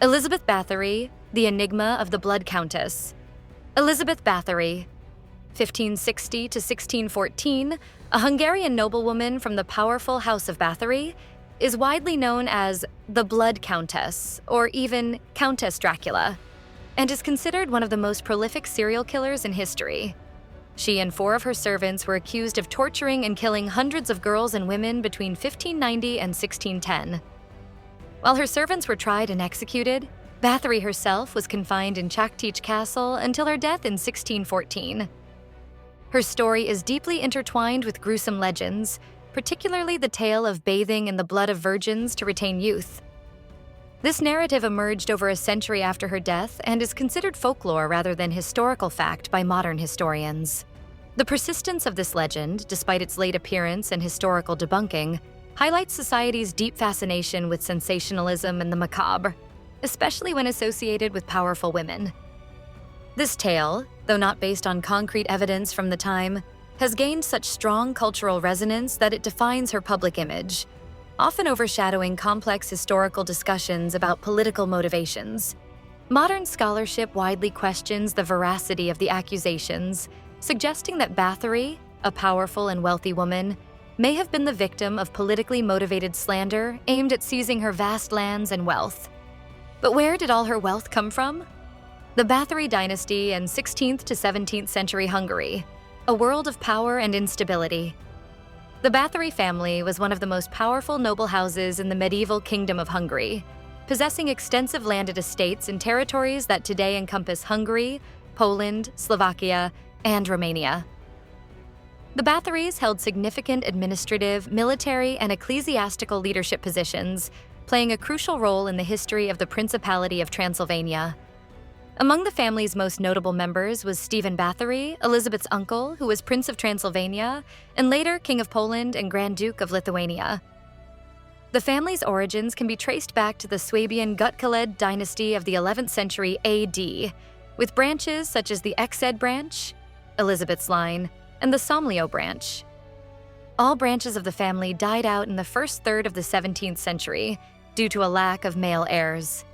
Elizabeth Bathory, the Enigma of the Blood Countess. Elizabeth Bathory, 1560 to 1614, a Hungarian noblewoman from the powerful House of Bathory, is widely known as the Blood Countess, or even Countess Dracula, and is considered one of the most prolific serial killers in history. She and 4 of her servants were accused of torturing and killing hundreds of girls and women between 1590 and 1610. While her servants were tried and executed, Bathory herself was confined in Choctych Castle until her death in 1614. Her story is deeply intertwined with gruesome legends, particularly the tale of bathing in the blood of virgins to retain youth. This narrative emerged over a century after her death and is considered folklore rather than historical fact by modern historians. The persistence of this legend, despite its late appearance and historical debunking, highlights society's deep fascination with sensationalism and the macabre, especially when associated with powerful women. This tale, though not based on concrete evidence from the time, has gained such strong cultural resonance that it defines her public image, often overshadowing complex historical discussions about political motivations. Modern scholarship widely questions the veracity of the accusations, suggesting that Bathory, a powerful and wealthy woman, may have been the victim of politically motivated slander aimed at seizing her vast lands and wealth. But where did all her wealth come from? The Bathory dynasty in 16th to 17th century Hungary, a world of power and instability. The Bathory family was one of the most powerful noble houses in the medieval Kingdom of Hungary, possessing extensive landed estates in territories that today encompass Hungary, Poland, Slovakia, and Romania. The Bathorys held significant administrative, military, and ecclesiastical leadership positions, playing a crucial role in the history of the Principality of Transylvania. Among the family's most notable members was Stephen Bathory, Elizabeth's uncle, who was Prince of Transylvania, and later King of Poland and Grand Duke of Lithuania. The family's origins can be traced back to the Swabian Gutkeled dynasty of the 11th century AD, with branches such as the Exed branch, Elizabeth's line, and the Somlyo branch. All branches of the family died out in the first third of the 17th century due to a lack of male heirs.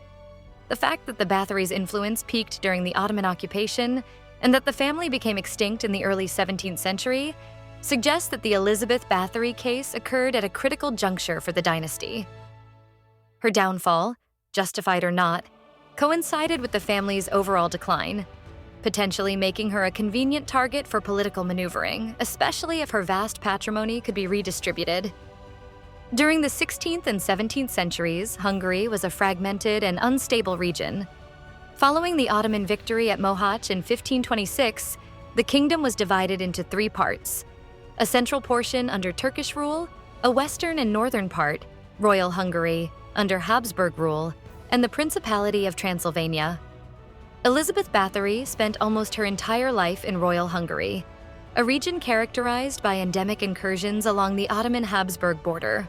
The fact that the Bathory's influence peaked during the Ottoman occupation and that the family became extinct in the early 17th century suggests that the Elizabeth Bathory case occurred at a critical juncture for the dynasty. Her downfall, justified or not, coincided with the family's overall decline, potentially making her a convenient target for political maneuvering, especially if her vast patrimony could be redistributed. During the 16th and 17th centuries, Hungary was a fragmented and unstable region. Following the Ottoman victory at Mohacs in 1526, the kingdom was divided into 3 parts: a central portion under Turkish rule, a western and northern part, Royal Hungary, under Habsburg rule, and the Principality of Transylvania. Elizabeth Bathory spent almost her entire life in Royal Hungary, a region characterized by endemic incursions along the Ottoman-Habsburg border.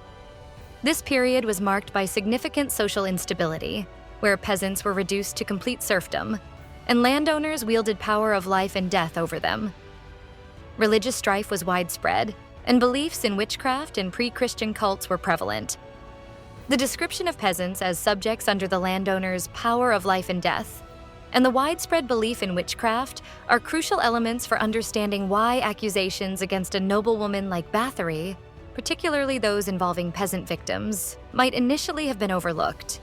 This period was marked by significant social instability, where peasants were reduced to complete serfdom, and landowners wielded power of life and death over them. Religious strife was widespread, and beliefs in witchcraft and pre-Christian cults were prevalent. The description of peasants as subjects under the landowner's power of life and death, and the widespread belief in witchcraft are crucial elements for understanding why accusations against a noblewoman like Bathory, particularly those involving peasant victims, might initially have been overlooked.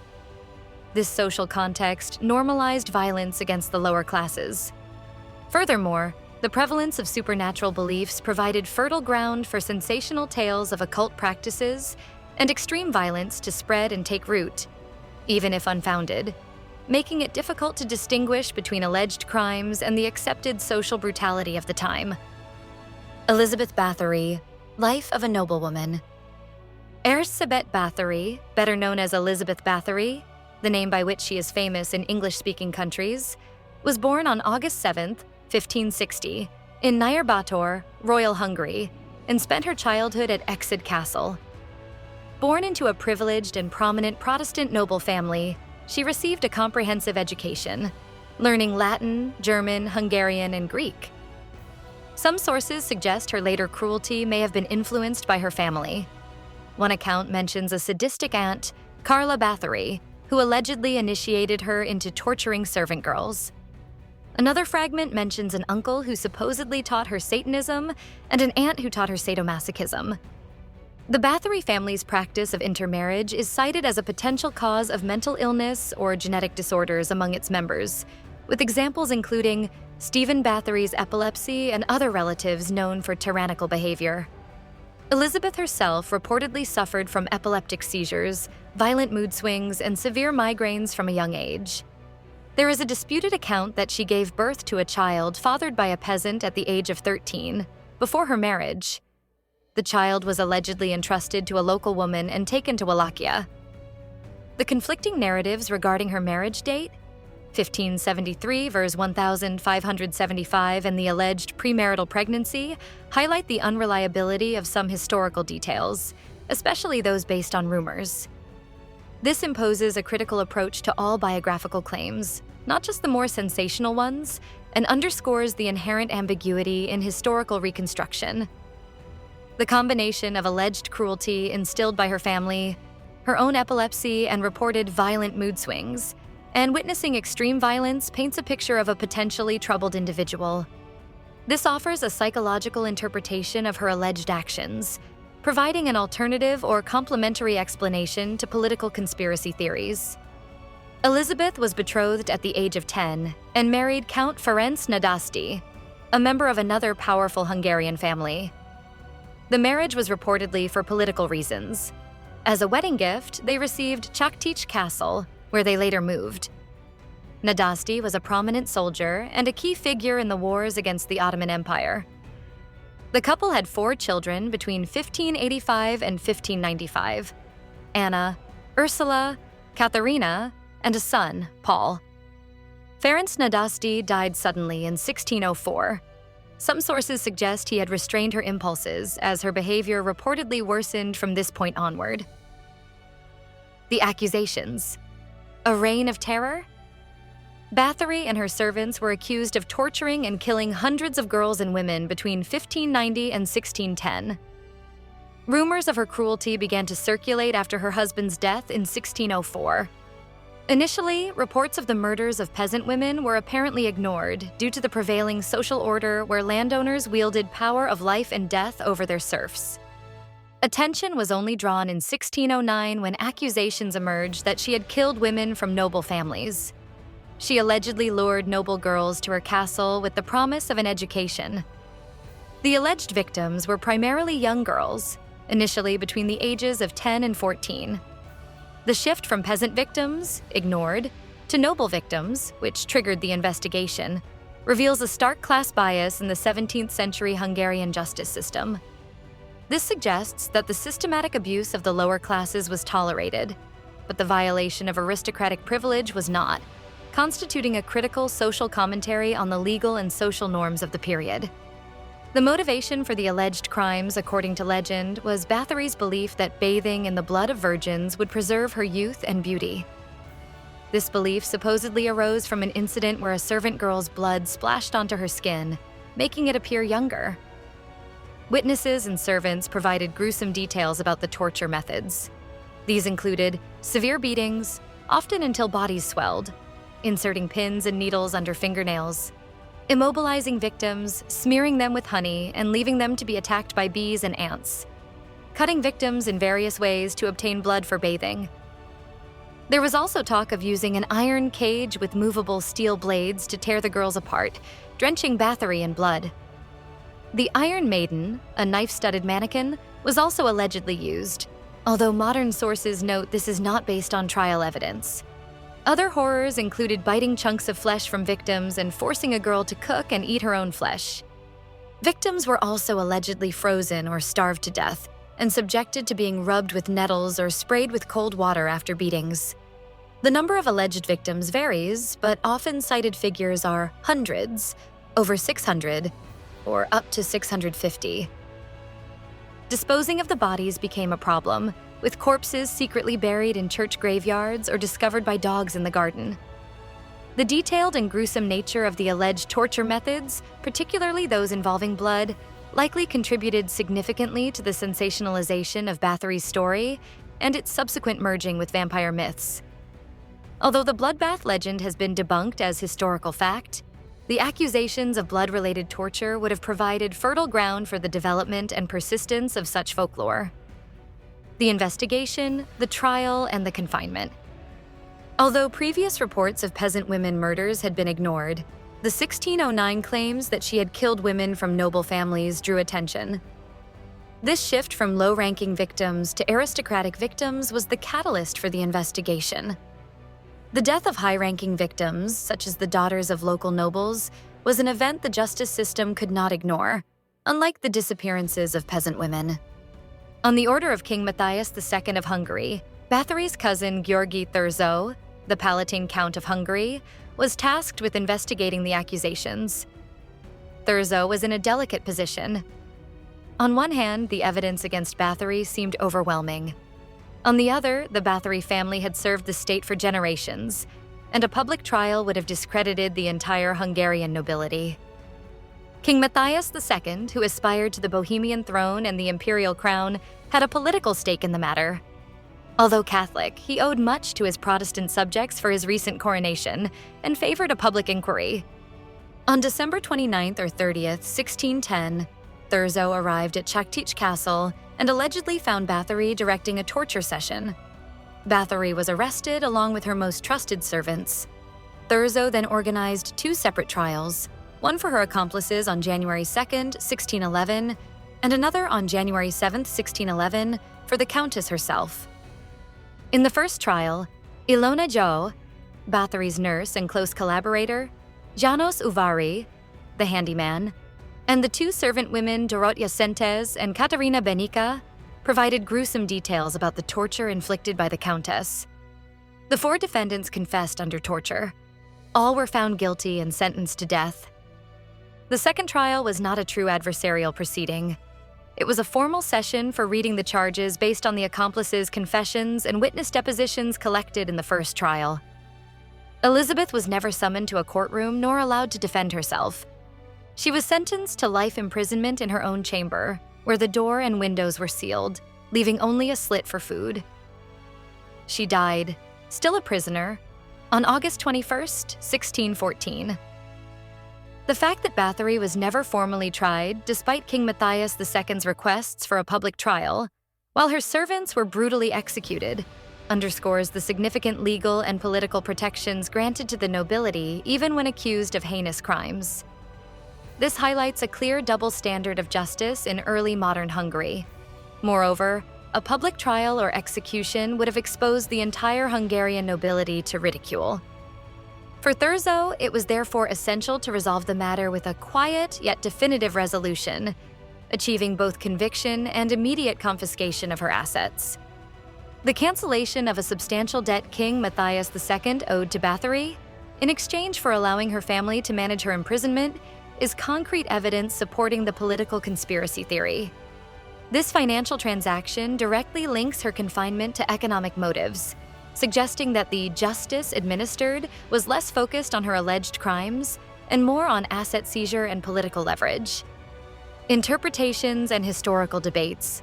This social context normalized violence against the lower classes. Furthermore, the prevalence of supernatural beliefs provided fertile ground for sensational tales of occult practices and extreme violence to spread and take root, even if unfounded, making it difficult to distinguish between alleged crimes and the accepted social brutality of the time. Elizabeth Bathory, Life of a Noblewoman. Erzsébet Bathory, better known as Elizabeth Bathory, the name by which she is famous in English-speaking countries, was born on August 7, 1560, in Nyírbátor, Royal Hungary, and spent her childhood at Exed Castle. Born into a privileged and prominent Protestant noble family, she received a comprehensive education, learning Latin, German, Hungarian, and Greek. Some sources suggest her later cruelty may have been influenced by her family. One account mentions a sadistic aunt, Carla Bathory, who allegedly initiated her into torturing servant girls. Another fragment mentions an uncle who supposedly taught her Satanism and an aunt who taught her sadomasochism. The Bathory family's practice of intermarriage is cited as a potential cause of mental illness or genetic disorders among its members, with examples including Stephen Bathory's epilepsy and other relatives known for tyrannical behavior. Elizabeth herself reportedly suffered from epileptic seizures, violent mood swings, and severe migraines from a young age. There is a disputed account that she gave birth to a child fathered by a peasant at the age of 13, before her marriage. The child was allegedly entrusted to a local woman and taken to Wallachia. The conflicting narratives regarding her marriage date, 1573 versus 1575, and the alleged premarital pregnancy, highlight the unreliability of some historical details, especially those based on rumors. This imposes a critical approach to all biographical claims, not just the more sensational ones, and underscores the inherent ambiguity in historical reconstruction. The combination of alleged cruelty instilled by her family, her own epilepsy and reported violent mood swings, and witnessing extreme violence paints a picture of a potentially troubled individual. This offers a psychological interpretation of her alleged actions, providing an alternative or complementary explanation to political conspiracy theories. Elizabeth was betrothed at the age of 10 and married Count Ferenc Nadasdy, a member of another powerful Hungarian family. The marriage was reportedly for political reasons. As a wedding gift, they received Chaktic Castle, where they later moved. Nadasdy was a prominent soldier and a key figure in the wars against the Ottoman Empire. The couple had 4 children between 1585 and 1595: Anna, Ursula, Katharina, and a son, Paul. Ferenc Nadasdy died suddenly in 1604. Some sources suggest he had restrained her impulses, as her behavior reportedly worsened from this point onward. The accusations. A reign of terror? Bathory and her servants were accused of torturing and killing hundreds of girls and women between 1590 and 1610. Rumors of her cruelty began to circulate after her husband's death in 1604. Initially, reports of the murders of peasant women were apparently ignored due to the prevailing social order where landowners wielded power of life and death over their serfs. Attention was only drawn in 1609 when accusations emerged that she had killed women from noble families. She allegedly lured noble girls to her castle with the promise of an education. The alleged victims were primarily young girls, initially between the ages of 10 and 14. The shift from peasant victims, ignored, to noble victims, which triggered the investigation, reveals a stark class bias in the 17th century Hungarian justice system. This suggests that the systematic abuse of the lower classes was tolerated, but the violation of aristocratic privilege was not, constituting a critical social commentary on the legal and social norms of the period. The motivation for the alleged crimes, according to legend, was Bathory's belief that bathing in the blood of virgins would preserve her youth and beauty. This belief supposedly arose from an incident where a servant girl's blood splashed onto her skin, making it appear younger. Witnesses and servants provided gruesome details about the torture methods. These included severe beatings, often until bodies swelled, inserting pins and needles under fingernails, immobilizing victims, smearing them with honey, and leaving them to be attacked by bees and ants, cutting victims in various ways to obtain blood for bathing. There was also talk of using an iron cage with movable steel blades to tear the girls apart, drenching Bathory in blood. The Iron Maiden, a knife-studded mannequin, was also allegedly used, although modern sources note this is not based on trial evidence. Other horrors included biting chunks of flesh from victims and forcing a girl to cook and eat her own flesh. Victims were also allegedly frozen or starved to death and subjected to being rubbed with nettles or sprayed with cold water after beatings. The number of alleged victims varies, but often cited figures are hundreds, over 600, or up to 650. Disposing of the bodies became a problem, with corpses secretly buried in church graveyards or discovered by dogs in the garden. The detailed and gruesome nature of the alleged torture methods, particularly those involving blood, likely contributed significantly to the sensationalization of Bathory's story and its subsequent merging with vampire myths. Although the bloodbath legend has been debunked as historical fact, the accusations of blood-related torture would have provided fertile ground for the development and persistence of such folklore. The investigation, the trial, and the confinement. Although previous reports of peasant women murders had been ignored, the 1609 claims that she had killed women from noble families drew attention. This shift from low-ranking victims to aristocratic victims was the catalyst for the investigation. The death of high-ranking victims, such as the daughters of local nobles, was an event the justice system could not ignore, unlike the disappearances of peasant women. On the order of King Matthias II of Hungary, Bathory's cousin György Thurzó, the Palatine Count of Hungary, was tasked with investigating the accusations. Thurzó was in a delicate position. On one hand, the evidence against Bathory seemed overwhelming. On the other, the Bathory family had served the state for generations, and a public trial would have discredited the entire Hungarian nobility. King Matthias II, who aspired to the Bohemian throne and the imperial crown, had a political stake in the matter. Although Catholic, he owed much to his Protestant subjects for his recent coronation and favored a public inquiry. On December 29th or 30th, 1610, Thurzó arrived at Chaktic Castle and allegedly found Bathory directing a torture session. Bathory was arrested along with her most trusted servants. Thurzó then organized two separate trials, one for her accomplices on January 2nd, 1611, and another on January 7th, 1611, for the Countess herself. In the first trial, Ilona Jo, Bathory's nurse and close collaborator, Janos Uvari, the handyman, and the two servant women Dorothea Szentes and Katarina Benica provided gruesome details about the torture inflicted by the Countess. The four defendants confessed under torture. All were found guilty and sentenced to death. The second trial was not a true adversarial proceeding. It was a formal session for reading the charges based on the accomplices' confessions and witness depositions collected in the first trial. Elizabeth was never summoned to a courtroom nor allowed to defend herself. She was sentenced to life imprisonment in her own chamber, where the door and windows were sealed, leaving only a slit for food. She died, still a prisoner, on August 21st, 1614. The fact that Bathory was never formally tried, despite King Matthias II's requests for a public trial, while her servants were brutally executed, underscores the significant legal and political protections granted to the nobility even when accused of heinous crimes. This highlights a clear double standard of justice in early modern Hungary. Moreover, a public trial or execution would have exposed the entire Hungarian nobility to ridicule. For Thurzó, it was therefore essential to resolve the matter with a quiet yet definitive resolution, achieving both conviction and immediate confiscation of her assets. The cancellation of a substantial debt King Matthias II owed to Bathory, in exchange for allowing her family to manage her imprisonment, is concrete evidence supporting the political conspiracy theory. This financial transaction directly links her confinement to economic motives, suggesting that the justice administered was less focused on her alleged crimes and more on asset seizure and political leverage. Interpretations and historical debates.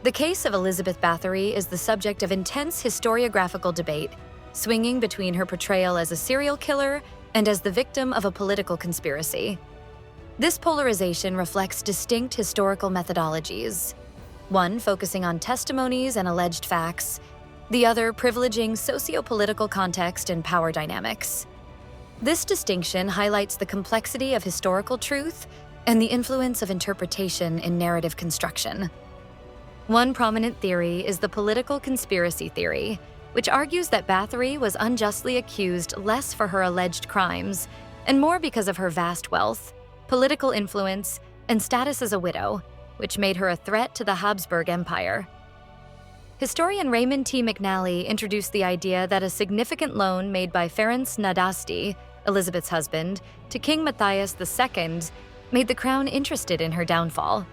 The case of Elizabeth Bathory is the subject of intense historiographical debate, swinging between her portrayal as a serial killer and as the victim of a political conspiracy. This polarization reflects distinct historical methodologies, one focusing on testimonies and alleged facts, the other privileging socio-political context and power dynamics. This distinction highlights the complexity of historical truth and the influence of interpretation in narrative construction. One prominent theory is the political conspiracy theory, which argues that Bathory was unjustly accused less for her alleged crimes and more because of her vast wealth, political influence, and status as a widow, which made her a threat to the Habsburg Empire. Historian Raymond T. McNally introduced the idea that a significant loan made by Ferenc Nadasdy, Elizabeth's husband, to King Matthias II made the crown interested in her downfall.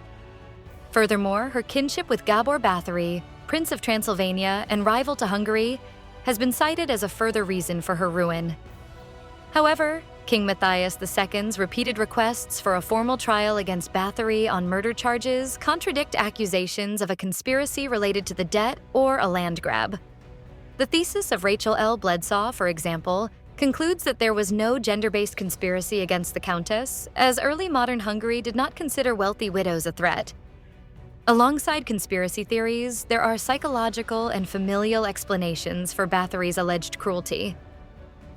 Furthermore, her kinship with Gábor Bathory, Prince of Transylvania and rival to Hungary, has been cited as a further reason for her ruin. However, King Matthias II's repeated requests for a formal trial against Bathory on murder charges contradict accusations of a conspiracy related to the debt or a land grab. The thesis of Rachel L. Bledsaw, for example, concludes that there was no gender-based conspiracy against the Countess, as early modern Hungary did not consider wealthy widows a threat. Alongside conspiracy theories, there are psychological and familial explanations for Bathory's alleged cruelty.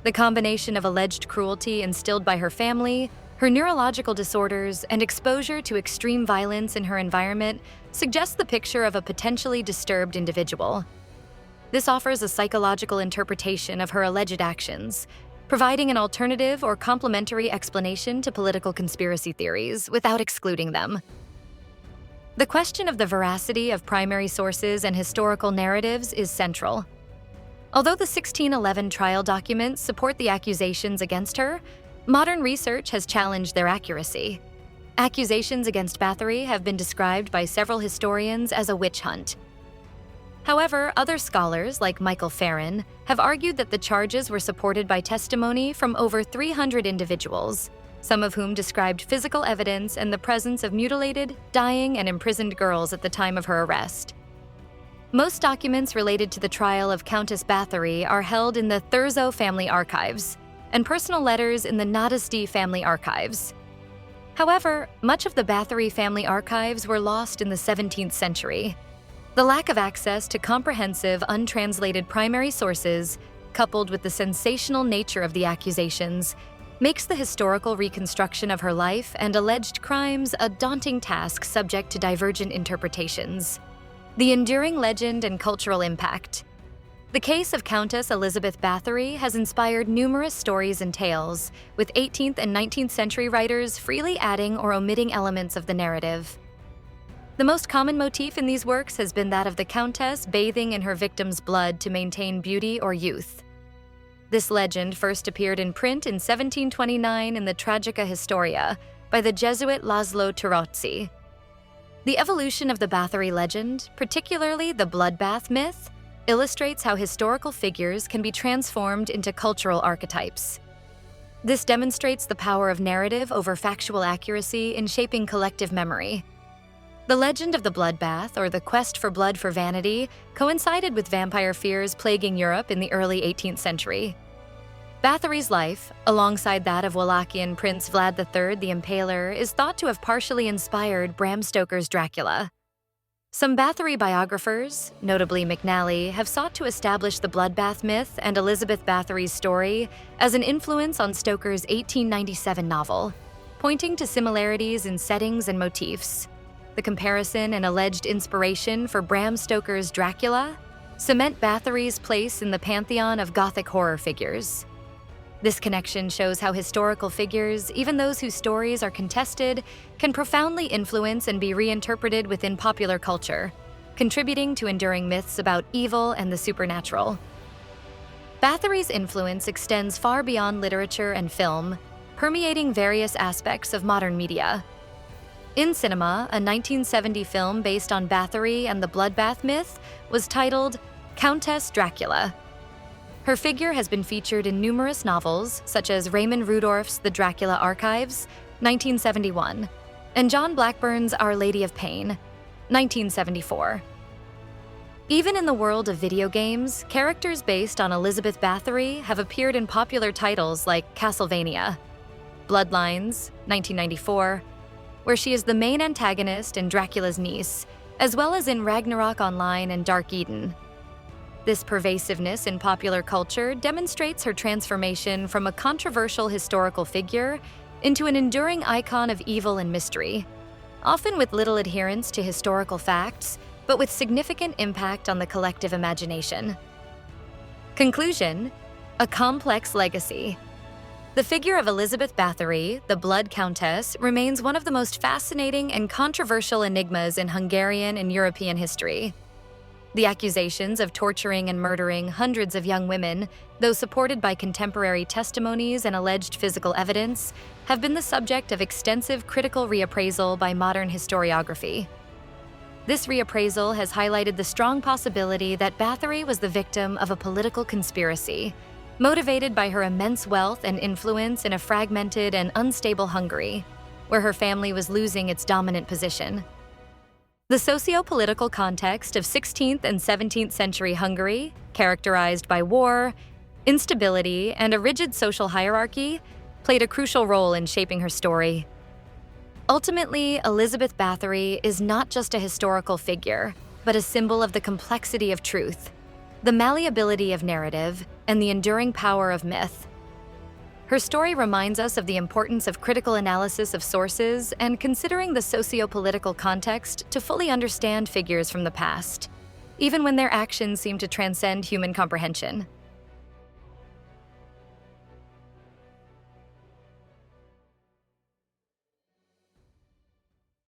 The combination of alleged cruelty instilled by her family, her neurological disorders, and exposure to extreme violence in her environment suggests the picture of a potentially disturbed individual. This offers a psychological interpretation of her alleged actions, providing an alternative or complementary explanation to political conspiracy theories without excluding them. The question of the veracity of primary sources and historical narratives is central. Although the 1611 trial documents support the accusations against her, modern research has challenged their accuracy. Accusations against Bathory have been described by several historians as a witch hunt. However, other scholars, like Michael Farren, have argued that the charges were supported by testimony from over 300 individuals, some of whom described physical evidence and the presence of mutilated, dying, and imprisoned girls at the time of her arrest. Most documents related to the trial of Countess Bathory are held in the Thurzo family archives, and personal letters in the Nadasdy family archives. However, much of the Bathory family archives were lost in the 17th century. The lack of access to comprehensive, untranslated primary sources, coupled with the sensational nature of the accusations, makes the historical reconstruction of her life and alleged crimes a daunting task subject to divergent interpretations. The enduring legend and cultural impact. The case of Countess Elizabeth Bathory has inspired numerous stories and tales, with 18th and 19th century writers freely adding or omitting elements of the narrative. The most common motif in these works has been that of the Countess bathing in her victim's blood to maintain beauty or youth. This legend first appeared in print in 1729 in the Tragica Historia by the Jesuit Laszlo Tarozzi. The evolution of the Bathory legend, particularly the bloodbath myth, illustrates how historical figures can be transformed into cultural archetypes. This demonstrates the power of narrative over factual accuracy in shaping collective memory. The legend of the bloodbath, or the quest for blood for vanity, coincided with vampire fears plaguing Europe in the early 18th century. Bathory's life, alongside that of Wallachian Prince Vlad III the Impaler, is thought to have partially inspired Bram Stoker's Dracula. Some Bathory biographers, notably McNally, have sought to establish the bloodbath myth and Elizabeth Bathory's story as an influence on Stoker's 1897 novel, pointing to similarities in settings and motifs. The comparison and alleged inspiration for Bram Stoker's Dracula cement Bathory's place in the pantheon of Gothic horror figures. This connection shows how historical figures, even those whose stories are contested, can profoundly influence and be reinterpreted within popular culture, contributing to enduring myths about evil and the supernatural. Bathory's influence extends far beyond literature and film, permeating various aspects of modern media. In cinema, a 1970 film based on Bathory and the bloodbath myth was titled Countess Dracula. Her figure has been featured in numerous novels, such as Raymond Rudolph's The Dracula Archives, 1971, and John Blackburn's Our Lady of Pain, 1974. Even in the world of video games, characters based on Elizabeth Bathory have appeared in popular titles like Castlevania, Bloodlines, 1994, where she is the main antagonist and Dracula's niece, as well as in Ragnarok Online and Dark Eden. This pervasiveness in popular culture demonstrates her transformation from a controversial historical figure into an enduring icon of evil and mystery, often with little adherence to historical facts, but with significant impact on the collective imagination. Conclusion: a complex legacy. The figure of Elizabeth Bathory, the Blood Countess, remains one of the most fascinating and controversial enigmas in Hungarian and European history. The accusations of torturing and murdering hundreds of young women, though supported by contemporary testimonies and alleged physical evidence, have been the subject of extensive critical reappraisal by modern historiography. This reappraisal has highlighted the strong possibility that Bathory was the victim of a political conspiracy, motivated by her immense wealth and influence in a fragmented and unstable Hungary, where her family was losing its dominant position. The socio-political context of 16th and 17th century Hungary, characterized by war, instability, and a rigid social hierarchy, played a crucial role in shaping her story. Ultimately, Elizabeth Bathory is not just a historical figure, but a symbol of the complexity of truth, the malleability of narrative, and the enduring power of myth. Her story reminds us of the importance of critical analysis of sources and considering the socio-political context to fully understand figures from the past, even when their actions seem to transcend human comprehension.